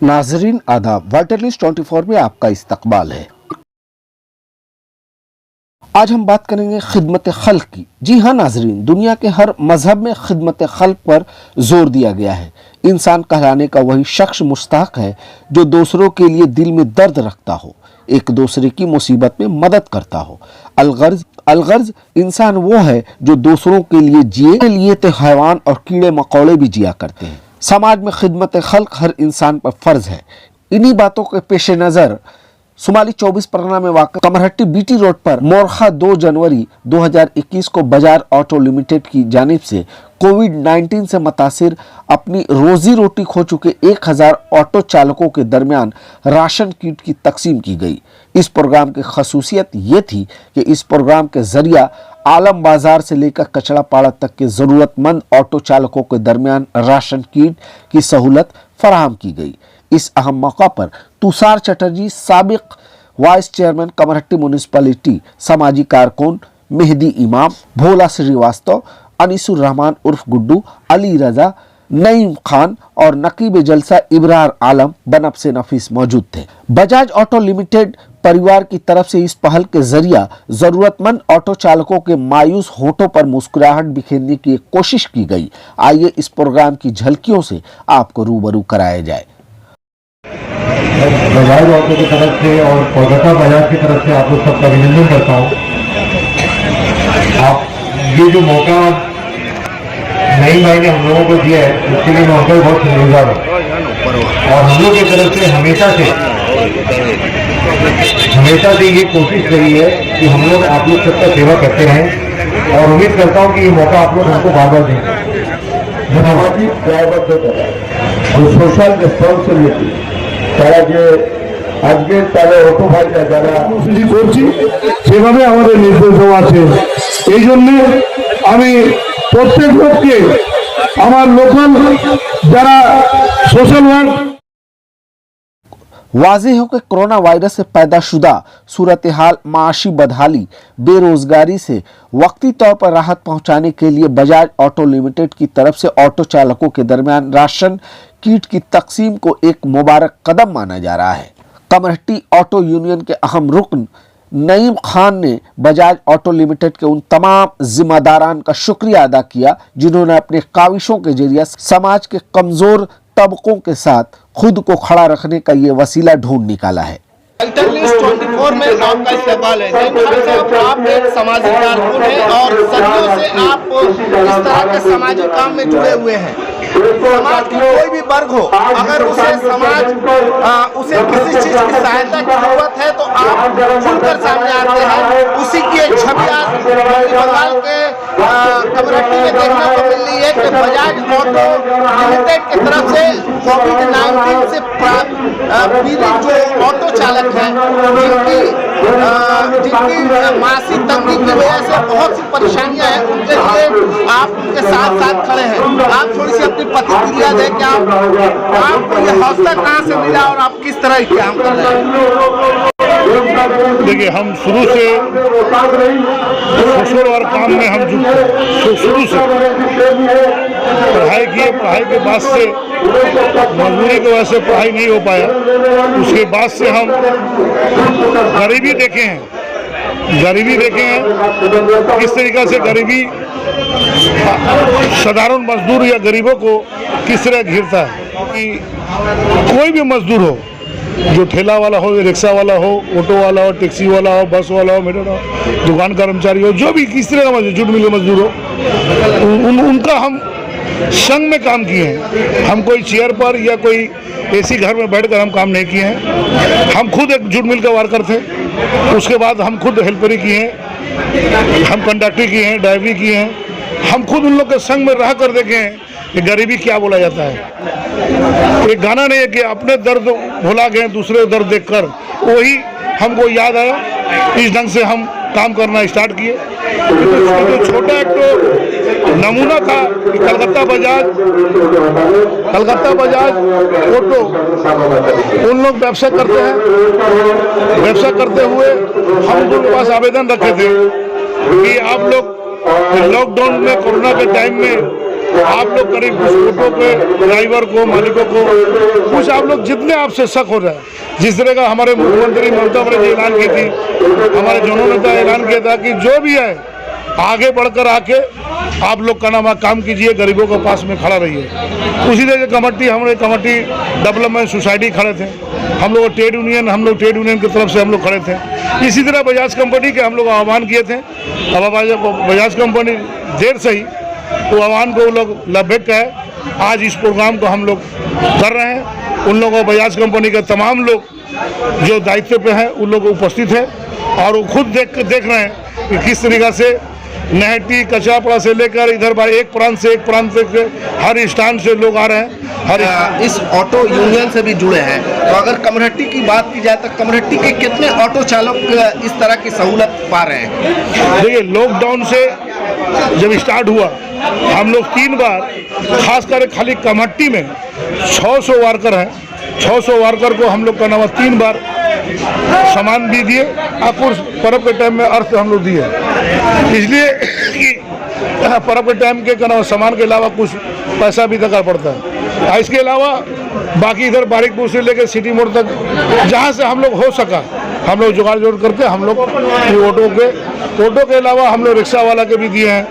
नाजरीन आदाब, world news 24 में आपका इस्तकबाल है। आज हम बात करेंगे खिदमत खल्क की। जी हाँ नाजरीन, दुनिया के हर मजहब में खिदमत खल्क पर जोर दिया गया है। इंसान कहलाने का वही शख्स मुस्तहक है जो दूसरों के लिए दिल में दर्द रखता हो, एक दूसरे की मुसीबत में मदद करता हो। अलगर्ज इंसान वो है जो दूसरों के लिए जिए, के लिए तो हैवान और कीड़े मकोड़े भी जिया करते हैं। समाज में खिदमत खल्क हर इंसान पर फर्ज है। इन्हीं बातों के पेश नज़र शुमाली 24 परगना में वाक़ कमरहट्टी बीटी रोड पर मोरखा 2 जनवरी 2021 को बजाज ऑटो लिमिटेड की जानिब से कोविड-19 से मुतासिर अपनी रोजी रोटी खो चुके 1000 ऑटो चालकों के दरमियान राशन किट की तकसीम की गई। इस प्रोग्राम की खसूसियत ये थी कि इस प्रोग्राम के जरिया आलम बाजार से लेकर कचड़ा पाड़ा तक के ज़रूरतमंद ऑटो चालकों के दरमियान राशन किट की सहूलत फराहम की गई। इस अहम मौका पर तुषार चटर्जी, साबिक वाइस चेयरमैन कमरहट्टी म्यूनिसिपैलिटी, समाजी कारकुन मेहदी इमाम, भोला श्रीवास्तव, अनीसुर रहमान उर्फ गुड्डू, अली रजा, नईम खान और नकीब जलसा इब्रार आलम बनफ्से नफीस मौजूद थे। बजाज ऑटो लिमिटेड परिवार की तरफ से इस पहल के जरिया जरूरतमंद ऑटो चालकों के मायूस होठों पर मुस्कुराहट बिखेरने की कोशिश की गई। आइए इस प्रोग्राम की झलकियों से आपको रूबरू कराया जाए। बजाज ऑटो की तरफ से और कोलकाता बजाज की तरफ से आप लोग सबका अभिनंदन करता हूँ। आप ये जो मौका नई भाई ने हम लोगों को दिया है उसके लिए मैं उनका बहुत शुक्रगुजार हूँ। और हम लोग की तरफ से हमेशा से ये कोशिश रही है कि हम लोग आप लोग सबका सेवा करते रहें और उम्मीद करता हूँ कि ये मौका आप लोग हमको बार बार देंगे। सामाजिक दायबद्धता और सोशल রেসপন্সিবিলিটি তারা যে আজকে তাদের অটো ভাইটা যারা করছি সেভাবে আমাদের নির্দেশ আছে। এই জন্য আমি প্রত্যেক লোককে আমার লোকাল যারা সোশ্যাল ওয়ার্ক वाज़ेह हो कि कोरोना वायरस से पैदा शुदा सूरत हाल माशी बदहाली बेरोजगारी से वक्ती तौर पर राहत पहुंचाने के लिए बजाज ऑटो लिमिटेड की तरफ से ऑटो चालकों के दरमियान राशन किट की तकसीम को एक मुबारक कदम माना जा रहा है। कमरहट्टी ऑटो यूनियन के अहम रुकन नईम खान ने बजाज ऑटो लिमिटेड के उन तमाम जिम्मेदारान का शुक्रिया अदा किया जिन्होंने अपने काविशों के जरिए समाज के कमजोर तबकों के साथ खुद को खड़ा रखने का ये वसीला ढूंढ निकाला है। वर्ल्ड न्यूज़ 24 में आपका इस्तकबाल है। आप एक सामाजिक कारकुन हैं और सदियों से आप इस तरह के सामाजिक काम में जुड़े हुए हैं। समाज की कोई भी वर्ग हो, अगर उसे उसे किसी चीज की सहायता की जरूरत है तो आप खुलकर सामने आते हैं। उसी की एक छवि आज बंगाल के कमरहट्टी में देखने को मिल रही है कि बजाज ऑटो लिमिटेड की तरफ से कोविड-19 से पीड़ित जो ऑटो चालक हैं जिनकी मासिक तंगी की वजह से बहुत सी परेशानियां हैं, उनके लिए आप उनके साथ खड़े हैं। आप थोड़ी सी अपनी प्रतिक्रिया दें कि आपको ये हौसला कहाँ से मिला और आप किस तरह काम कर रहे हैं? देखिए, हम शुरू से सोशल वर्क काम में हम जुटे, शुरू से पढ़ाई किए। पढ़ाई के बाद से मजबूरी की वजह से पढ़ाई नहीं हो पाया। उसके बाद से हम गरीबी देखे हैं, किस तरीक़े से गरीबी साधारण मजदूर या गरीबों को किस तरह घिरता है। कि कोई भी मजदूर हो, जो ठेला वाला हो, रिक्शा वाला हो, ऑटो वाला हो, टैक्सी वाला हो, बस वाला हो, मेट्रो हो, दुकान कर्मचारी हो, जो भी किस तरह का मजदूर, जुट मिल मजदूर हो, उनका हम संग में काम किए हैं। हम कोई चेयर पर या कोई एसी घर में बैठकर हम काम नहीं किए हैं। हम खुद एक जुट मिल का वर्कर थे, उसके बाद हम खुद हेल्परी किए हैं, हम कंडक्टर किए हैं, ड्राइवरी किए हैं। हम खुद उन लोग के संग में रह कर देखे हैं कि गरीबी क्या बोला जाता है। एक गाना नहीं है कि अपने दर्द भुला गए दूसरे दर्द देखकर, वही हमको याद आया। इस ढंग से हम काम करना स्टार्ट किए। तो छोटा एक तो नमूना था कि कलकत्ता बजाज ऑटो उन लोग व्यवसाय करते हैं। व्यवसाय करते हुए हम उनके पास आवेदन रखे थे कि आप लोग लॉकडाउन में, कोरोना के टाइम में आप लोग करीब कुछ ऑटो के ड्राइवर को, मालिकों को, कुछ आप लोग जितने आपसे शक हो रहा है, जिस तरह का हमारे मुख्यमंत्री ममता बनर्जी ऐलान की थी, हमारे दोनों नेता ऐलान किया था कि जो भी है आगे बढ़कर आके आप लोग का नाम काम कीजिए, गरीबों के पास में खड़ा रहिए। उसी तरह कमेटी, हमारे कमेटी डेवलपमेंट सोसाइटी खड़े थे, हम लोग ट्रेड यूनियन की तरफ से हम लोग खड़े थे। इसी तरह बजाज कंपनी के हम लोग आह्वान किए थे। अब बजाज कंपनी देर से ही तो आह्वान को लोग लभ्य है, आज इस प्रोग्राम को हम लोग कर रहे हैं। उन लोगों बजाज कंपनी के तमाम लोग जो दायित्व पे हैं उन लोग उपस्थित हैं और वो खुद देख रहे हैं कि किस तरीक़ा से नहटी कचरापड़ा से लेकर इधर एक प्रांत से हर स्टैंड से लोग आ रहे हैं। इस ऑटो यूनियन से भी जुड़े हैं, तो अगर कमरहट्टी की बात की जाए तो कमरहट्टी के कितने ऑटो चालक इस तरह की सहूलत पा रहे हैं? देखिए, लॉकडाउन से जब स्टार्ट हुआ हम लोग 3 बार, खासकर खाली कमहट्टी में 600 वर्कर हैं, 600 वर्कर को हम लोग का नाम 3 बार सामान भी दिए, और पर्व के टाइम में अर्थ हम लोग दिए, इसलिए कि पर्व के टाइम के सामान के अलावा कुछ पैसा भी दरकार पड़ता है। इसके अलावा बाकी इधर बारिकपुर से लेकर सिटी मोड़ तक जहाँ से हम लोग हो सका हम लोग जुगाड़ जोड़ करके हम लोग ऑटो के अलावा हम लोग रिक्शा वाला के भी दिए हैं,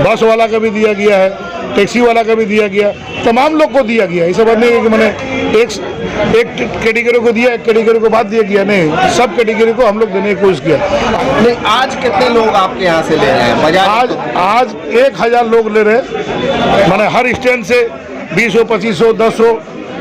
बस वाला का भी दिया गया है, टैक्सी वाला का भी दिया गया, तमाम लोग को दिया गया। ऐसा बात नहीं है कि मैंने एक कैटेगरी को दिया, एक कैटेगरी को बाद दिया गया, नहीं, सब कैटेगरी को हम लोग देने की कोशिश किया। नहीं, आज कितने लोग आपके यहाँ से ले रहे हैं? आज 1000 लोग ले रहे हैं, मैंने हर स्टैंड से 20 25 10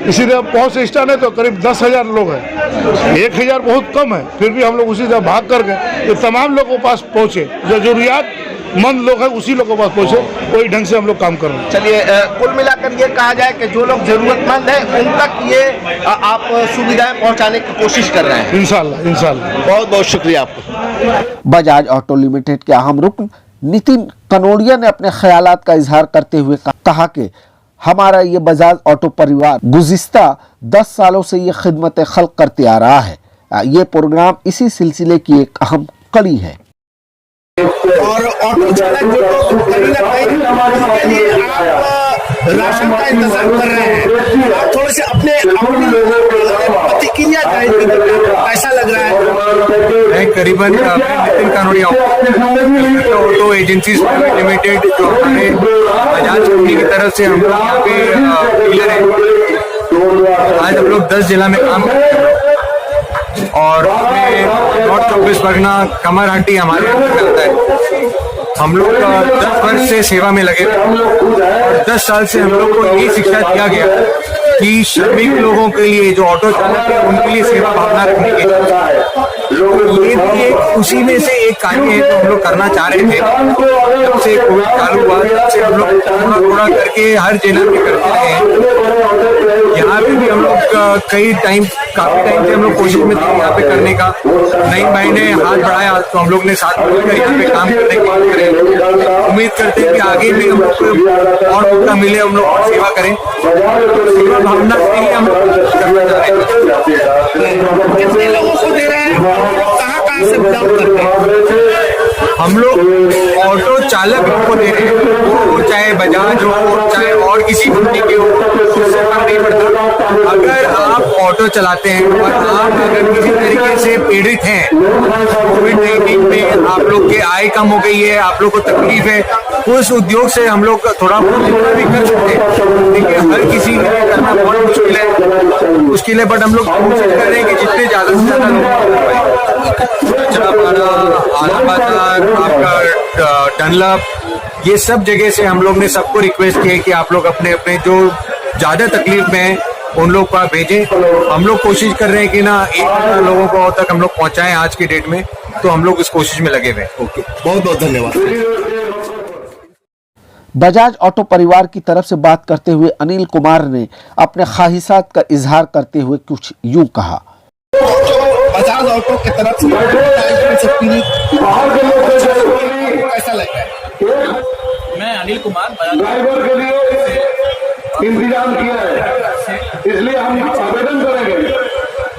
इसी तरह बहुत से स्टैंड है तो करीब 10,000 लोग हैं। 1000 बहुत कम है, फिर भी हम लोग उसी तरह भाग करके तो तमाम लोगों के पास पहुँचे, जो जरूरियातमंद लोग हैं उसी लोगों के पास पहुँचे, वही ढंग से हम लोग काम कर रहे हैं। चलिए, कुल मिलाकर ये कहा जाए कि जो लोग जरूरतमंद हैं उन तक ये आप सुविधाएं पहुंचाने की कोशिश कर रहे हैं। इंशाल्लाह। बहुत बहुत शुक्रिया आपको। बजाज ऑटो लिमिटेड के अहम रुकन नितिन कनोडिया ने अपने ख्यालात का इजहार करते हुए कहा कि हमारा ये बजाज ऑटो परिवार गुज़िस्ता 10 सालों से ये खिदमत खल्क करते आ रहा है। ये प्रोग्राम इसी सिलसिले की एक अहम कड़ी है। और ऑटो चालक जो कहीं ना कहीं इसके लिए आप राशन का इंतजाम कर रहे हैं, आप थोड़े से अपनी प्रतिक्रिया कैसा लग रहा है? मैं करीबन Nitin Kanodia auto agencies private limited जो हमारे बजाज कंपनी की तरफ से हम लोग यहाँ पे डीलर हैं। आज हम लोग 10 जिला में काम करते हैं और उसमें नॉर्थ 24 परगना कमरहट्टी हमारे अंदर में आता है। हम लोग 10 वर्ष से सेवा में लगे और 10 साल से हम लोग को ये शिक्षा दिया गया कि श्रमिक लोगों के लिए जो ऑटो चालक है उनके लिए सेवा भावना रखने के ये भी उसी में से एक कार्य है जो हम लोग करना चाह रहे थे। जब से कोविड चालू हुआ तब से हम लोग थोड़ा करके हर जिला में करते रहे हैं। यहाँ पे भी हम लोग काफी टाइम से हम लोग कोशिश में थे यहाँ पे करने का। नईम भाई ने हाथ बढ़ाया तो हम लोग ने साथ मिलकर यहाँ पे काम करने की बात करें। उम्मीद करते हैं कि आगे भी हम लोग को और मौका मिले, हम लोग और सेवा करें। सेवा भावना से ही हम लोग करना चाह रहे हैं। कितने लोगों को दे रहे हैं, कहाँ से काम करते हैं? हम लोग ऑटो चालक को दे रहे हैं, वो चाहे बजाज हो चाहे और किसी कंपनी के हो, उससे फर्क नहीं पड़ता। अगर आप ऑटो चलाते हैं और आप अगर किसी तरीके से पीड़ित हैं, कोविड-19 में आप लोग की आय कम हो गई है, आप लोग को तकलीफ है, उस उद्योग से हम लोग थोड़ा बहुत भी कर सकते हैं। देखिए, हर किसी के लिए करना बहुत मुश्किल है, बट हम लोग कोशिश कर रहे हैं कि जितने ज़्यादा से ज़्यादा लोग आपका डनलप, ये सब जगह से हम लोग ने सबको रिक्वेस्ट किया कि आप लोग अपने अपने जो ज़्यादा तकलीफ में हैं उन लोग को आप भेजें। हम लोग कोशिश कर रहे हैं कि ना 1,000 लोगों को तक हम लोग पहुंचाएं आज की डेट में, तो हम लोग इस कोशिश में लगे हुए हैं। ओके, बहुत बहुत धन्यवाद। बजाज ऑटो परिवार की तरफ से बात करते हुए अनिल कुमार ने अपने ख्वाहिशात का इजहार करते हुए कुछ यूं कहा। बजाज ऑटो की तरफ से कैसा लगा? मैं अनिल कुमार ड्राइवर के लिए इंतजाम किया है, इसलिए हम आवेदन करेंगे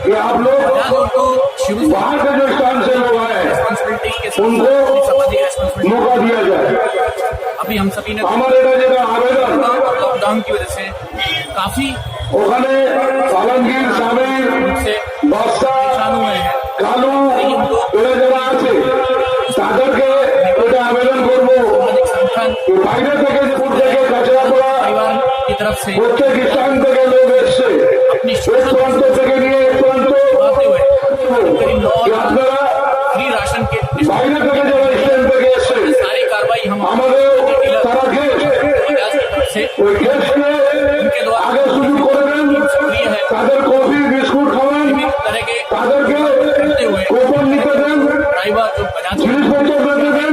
कि आप लोग बाहर के जो स्टैंड से लोग आए उनको मौका दिया जाए। अभी हम सभी ने আমার এটা যেটা আবেদন लॉकडाउन की वजह से काफी ওখানে আলমগীর সাহেব से বস্তা परेशान हुए हैं। কালু এরা যারা আছে তাদেরকে এটা আবেদন করবো सामाजिक संगठन বাইরে থেকে স্কুল থেকে কাছড়া করা परिवार की तरफ से প্রত্যেক স্থান থেকে লোক এসছে अपनी এক প্রান্ত থেকে নিয়ে এক প্রান্ত बढ़ाते हुए करीब 9 আপনারা फ्री राशन के বাইরে থেকে যারা স্থান থেকে এসছে सारी कार्रवाई हम আমাদের তারা গেস্ট बजाज की तरफ से ওই গেস্টকে उनके द्वारा আগে শুরু করে দেন सक्रिय है তাদের কফি বিস্কুট খাওয়ান विभिन्न तरह के তাদেরকে करते हुए কোপন নিতে দেন ड्राइवर जो बजाज के জিনিসপত্র দিতে দেন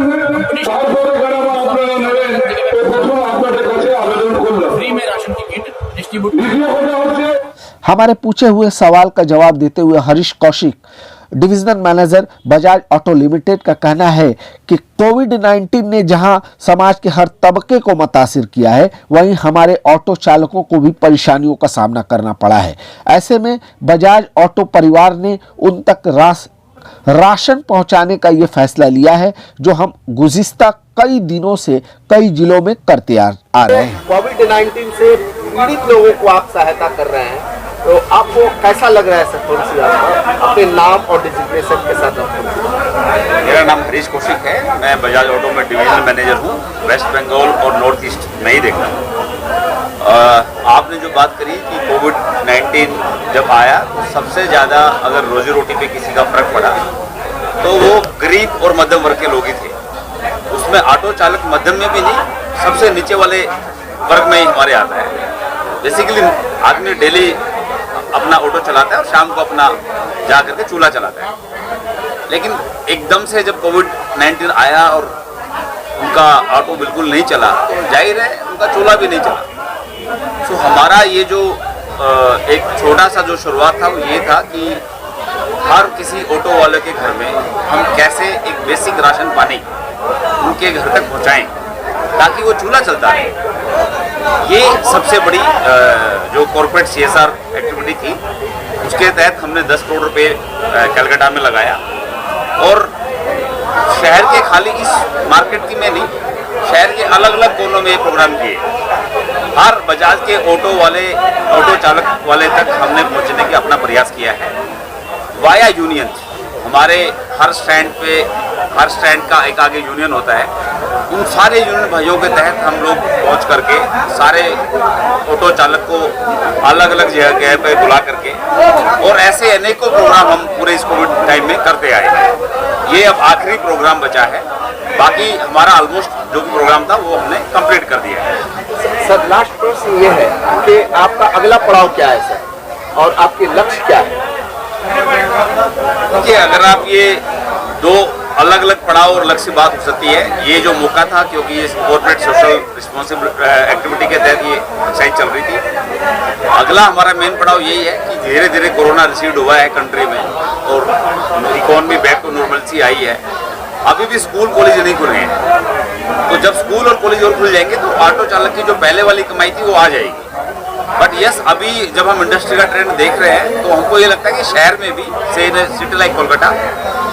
তারপরে গাড়াবা আপনারা নেবেন এই প্রথম আপনাদের কাছে আবেদন করলাম फ्री में राशन की किट डिस्ट्रीब्यूट দ্বিতীয় কথা হচ্ছে हमारे पूछे हुए सवाल का जवाब देते हुए Harish Kaushik divisional manager Bajaj auto limited का कहना है कि कोविड-19 ने जहां समाज के हर तबके को मुतासिर किया है, वहीं हमारे ऑटो चालकों को भी परेशानियों का सामना करना पड़ा है। ऐसे में बजाज ऑटो परिवार ने उन तक राशन पहुंचाने का ये फैसला लिया है, जो हम गुज़िस्ता कई दिनों से कई जिलों में करते आ रहे हैं। कोविड-19 से पीड़ित लोगों को आप सहायता कर रहे हैं, तो आपको कैसा लग रहा है सर? थोड़ी सी अपने नाम और डिजिग्नेशन के साथ मेरा नाम हरीश कौशिक है। मैं बजाज ऑटो में डिवीजनल मैनेजर हूँ। वेस्ट बंगाल और नॉर्थ ईस्ट में ही देखता हूँ। आपने जो बात करी कि कोविड-19 जब आया तो सबसे ज़्यादा अगर रोजी रोटी पे किसी का फर्क पड़ा तो वो गरीब और मध्यम वर्ग के लोग ही थे। उसमें ऑटो चालक मध्यम में भी नहीं, सबसे नीचे वाले वर्ग में ही हमारे आता है। बेसिकली आदमी डेली अपना ऑटो चलाता है और शाम को अपना जा करके चूल्हा चलाता है, लेकिन एकदम से जब कोविड-19 आया और उनका ऑटो बिल्कुल नहीं चला तो जाहिर है उनका चूल्हा भी नहीं चला। सो हमारा ये जो एक छोटा सा जो शुरुआत था वो ये था कि हर किसी ऑटो वाले के घर में हम कैसे एक बेसिक राशन पानी उनके घर तक पहुँचाएँ ताकि वो चूल्हा चलता रहे। ये सबसे बड़ी जो कॉर्पोरेट CSR एक्टिविटी थी, उसके तहत हमने 10 करोड़ रुपए कलकत्ता में लगाया और शहर के खाली इस मार्केट की में नहीं, शहर के अलग अलग कोनों में ये प्रोग्राम किए। हर बजाज के ऑटो चालक वाले तक हमने पहुंचने का अपना प्रयास किया है वाया यूनियन। हमारे हर स्टैंड का एक आगे यूनियन होता है, उन सारे यूनियन भाइयों के तहत हम लोग पहुंच करके सारे ऑटो चालक को अलग अलग जगह पे बुला करके और ऐसे अनेकों प्रोग्राम हम पूरे इस कोविड टाइम में करते आए हैं। ये अब आखिरी प्रोग्राम बचा है, बाकी हमारा ऑलमोस्ट जो भी प्रोग्राम था वो हमने कंप्लीट कर दिया है। सर लास्ट प्रश्न ये है कि आपका अगला पड़ाव क्या है सर, और आपके लक्ष्य क्या है? देखिए, अगर आप ये दो अलग अलग पड़ाव और लक्ष्य बात हो सकती है। ये जो मौका था क्योंकि ये कॉर्पोरेट सोशल रिस्पॉन्सिबल एक्टिविटी के तहत ये एक्सरसाइज चल रही थी। अगला हमारा मेन पड़ाव यही है कि धीरे धीरे कोरोना रिसीड हुआ है कंट्री में और इकोनॉमी बैक टू नॉर्मलसी आई है। अभी भी स्कूल कॉलेज नहीं खुले हैं, तो जब स्कूल और कॉलेज और खुल जाएंगे तो ऑटो चालक की जो पहले वाली कमाई थी वो आ जाएगी। बट यस, अभी जब हम इंडस्ट्री का ट्रेंड देख रहे हैं तो हमको ये लगता है कि शहर में भी से सिटी लाइक कोलकाता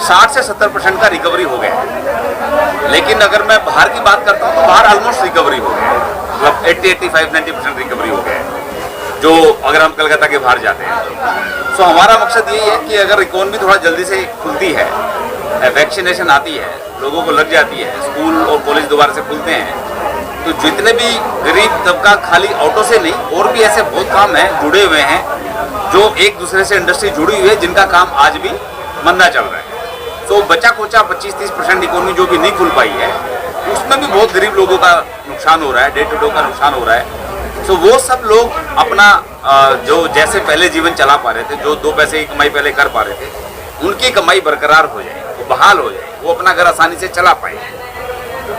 60 से 70% का रिकवरी हो गया है। लेकिन अगर मैं बाहर की बात करता हूँ तो बाहर ऑलमोस्ट रिकवरी हो गया है, मतलब 80-85-90% रिकवरी हो गया है जो अगर हम कलकत्ता के बाहर जाते हैं। सो हमारा मकसद यही है कि अगर इकोनॉमी थोड़ा जल्दी से खुलती है, वैक्सीनेशन आती है, लोगों को लग जाती है, स्कूल और कॉलेज दोबारा से खुलते हैं, तो जितने भी गरीब तबका खाली ऑटो से नहीं और भी ऐसे बहुत काम हैं जुड़े हुए हैं जो एक दूसरे से इंडस्ट्री जुड़ी हुई है जिनका काम आज भी मंदा चल रहा है। तो बचा खोचा 25-30% इकोनॉमी जो भी नहीं खुल पाई है उसमें भी बहुत गरीब लोगों का नुकसान हो रहा है, डे टू डे का नुकसान हो रहा है। तो वो सब लोग अपना जो जैसे पहले जीवन चला पा रहे थे, जो 2 पैसे की कमाई पहले कर पा रहे थे, उनकी कमाई बरकरार हो जाए, वो बहाल हो जाए, वो अपना घर आसानी से चला पाए।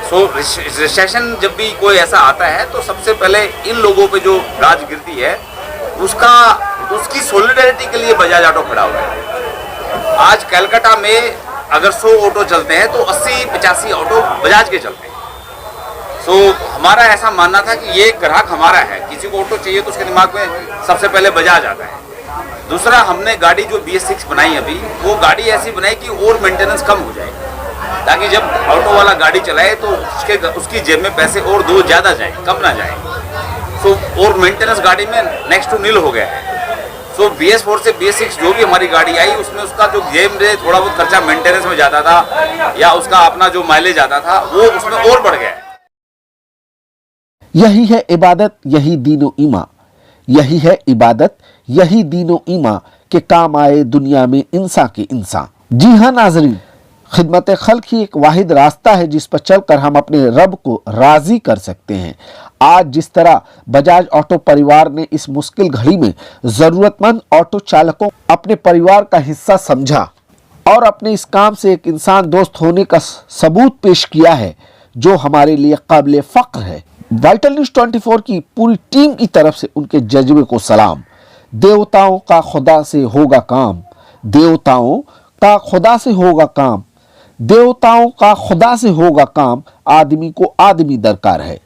सो रिसेशन जब भी कोई ऐसा आता है तो सबसे पहले इन लोगों पे जो गाज गिरती है उसकी सॉलिडेरिटी के लिए बजाज ऑटो खड़ा हुआ है। आज कलकत्ता में अगर 100 ऑटो चलते हैं तो 80-85 ऑटो बजाज के चलते हैं। सो हमारा ऐसा मानना था कि ये ग्राहक हमारा है, किसी को ऑटो चाहिए तो उसके दिमाग में सबसे पहले बजाज आता है। दूसरा, हमने गाड़ी जो BS6 बनाई अभी, वो गाड़ी ऐसी बनाई कि और मेंटेनेंस कम हो जाए। ताकि जब ऑटो वाला गाड़ी चलाए तो उसकी जेब में पैसे और दो ज़्यादा जाए, कम ना जाए। सो और मेंटेनेंस गाड़ी में नेक्स्ट टू नील हो गया है। सो BS4 से BS6 जो भी हमारी गाड़ी आई उसमें उसका जो जेब में थोड़ा बहुत खर्चा मेंटेनेंस में जाता था या उसका अपना जो माइलेज आता था वो उसमें और बढ़ गया है। यही है इबादत, यही दीनो ईमा, यही है इबादत, यही दीनो ईमा के काम आए दुनिया में इंसान के इंसान। जी हाँ नाजरीन, खिदमत खल्क ही एक वाहिद रास्ता है जिस पर चलकर हम अपने रब को राजी कर सकते हैं। आज जिस तरह बजाज ऑटो परिवार ने इस मुश्किल घड़ी में जरूरतमंद ऑटो चालकों अपने परिवार का हिस्सा समझा और अपने इस काम से एक इंसान दोस्त होने का सबूत पेश किया है, जो हमारे लिए काबिल फख्र है। वाइटल न्यूज़ 24 की पूरी टीम की तरफ से उनके जज्बे को सलाम। देवताओं का खुदा से होगा काम, देवताओं का खुदा से होगा काम, देवताओं का खुदा से होगा काम, आदमी को आदमी दरकार है।